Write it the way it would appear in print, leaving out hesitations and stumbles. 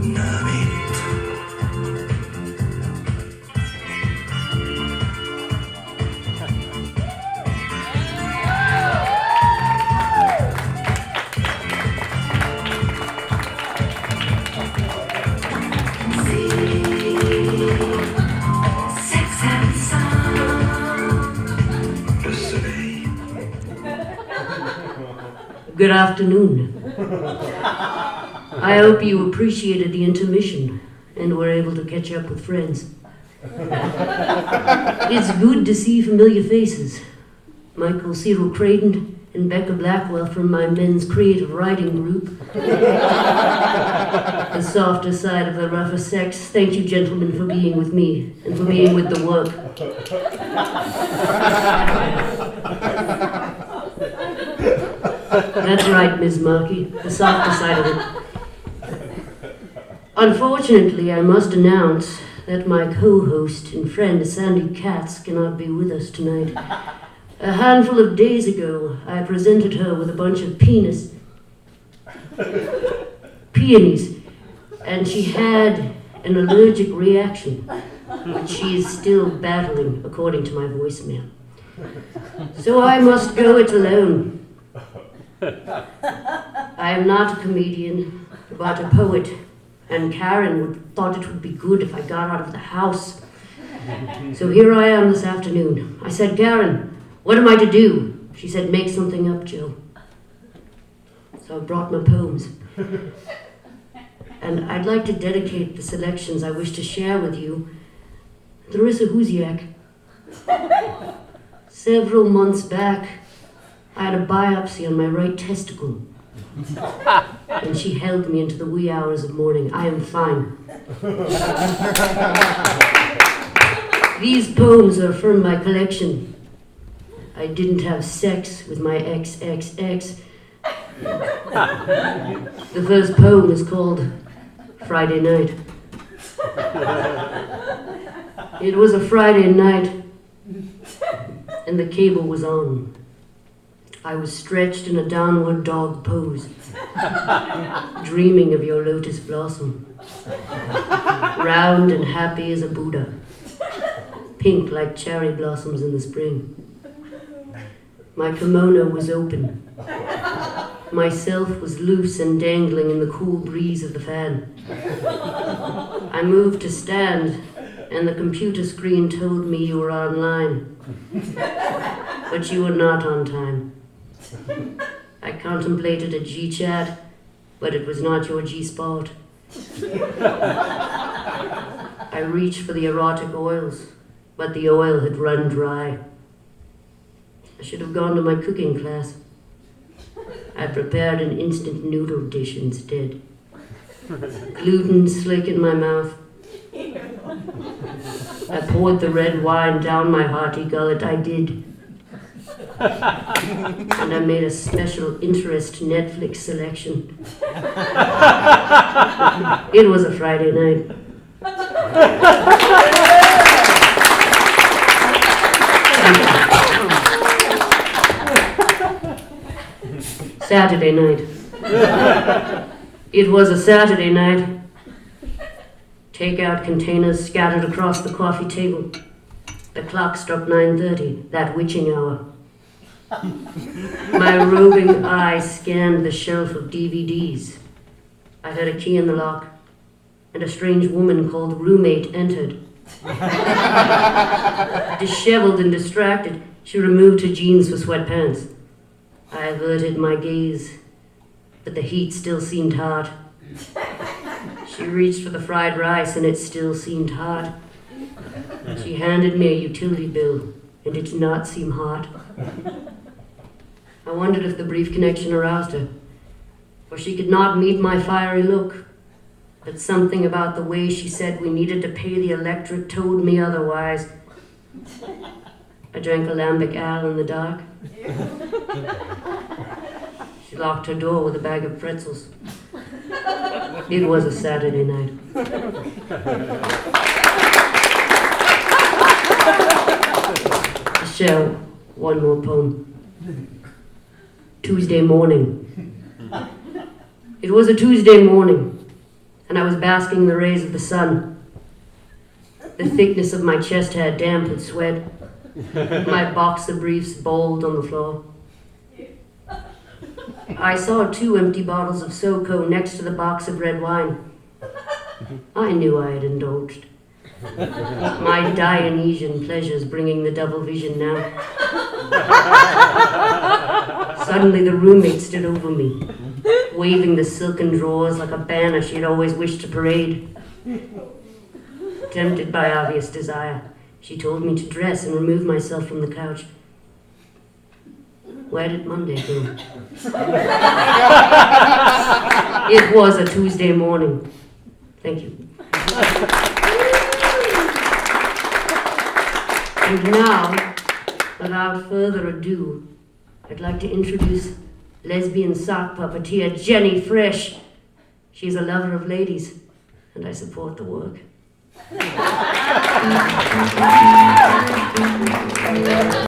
Good afternoon. I hope you appreciated the intermission and were able to catch up with friends. It's good to see familiar faces. Michael Cyril Creighton and Becca Blackwell from my men's creative writing group. The softer side of the rougher sex. Thank you, gentlemen, for being with me and for being with the work. That's right, Ms. Markey, the softer side of it. Unfortunately, I must announce that my co-host and friend Sandy Katz cannot be with us tonight. A handful of days ago, I presented her with a bunch of peonies, and she had an allergic reaction, which she is still battling, according to my voicemail. So I must go it alone. I am not a comedian, but a poet, and Karen thought it would be good if I got out of the house. So here I am this afternoon. I said, Karen, what am I to do? She said, make something up, Joe. So I brought my poems. And I'd like to dedicate the selections I wish to share with you. Larissa Huziak. Several months back, I had a biopsy on my right testicle, and she held me into the wee hours of morning. I am fine. These poems are from my collection. I didn't have sex with my XXX. The first poem is called Friday Night. It was a Friday night, and the cable was on. I was stretched in a downward dog pose, dreaming of your lotus blossom, round and happy as a Buddha, pink like cherry blossoms in the spring. My kimono was open. Myself was loose and dangling in the cool breeze of the fan. I moved to stand, and the computer screen told me you were online, but you were not on time. I contemplated a G-chat, but it was not your G-spot. I reached for the erotic oils, but the oil had run dry. I should have gone to my cooking class. I prepared an instant noodle dish instead. Gluten slick in my mouth. I poured the red wine down my hearty gullet. I did. And I made a special interest Netflix selection. It was a Friday night. Saturday night. It was a Saturday night. Takeout containers scattered across the coffee table. The clock struck 9:30, that witching hour. My roving eye scanned the shelf of DVDs. I heard a key in the lock, and a strange woman called roommate entered. Disheveled and distracted, she removed her jeans for sweatpants. I averted my gaze, but the heat still seemed hot. She reached for the fried rice, and it still seemed hot. She handed me a utility bill, and it did not seem hot. I wondered if the brief connection aroused her, for she could not meet my fiery look. But something about the way she said we needed to pay the electric told me otherwise. I drank a lambic ale in the dark. She locked her door with a bag of pretzels. It was a Saturday night. I'll share one more poem. Tuesday morning. It was a Tuesday morning. and I was basking in the rays of the sun. The thickness of my chest hair damp with sweat. My boxer briefs balled on the floor. I saw 2 empty bottles of SoCo next to the box of red wine. I knew I had indulged. My Dionysian pleasures bringing the double vision now. Suddenly the roommate stood over me, waving the silken drawers like a banner she had always wished to parade. Tempted by obvious desire, she told me to dress and remove myself from the couch. Where did Monday go? It was a Tuesday morning. Thank you. And now, without further ado, I'd like to introduce lesbian sock puppeteer Jenny Fresh. She's a lover of ladies, and I support the work.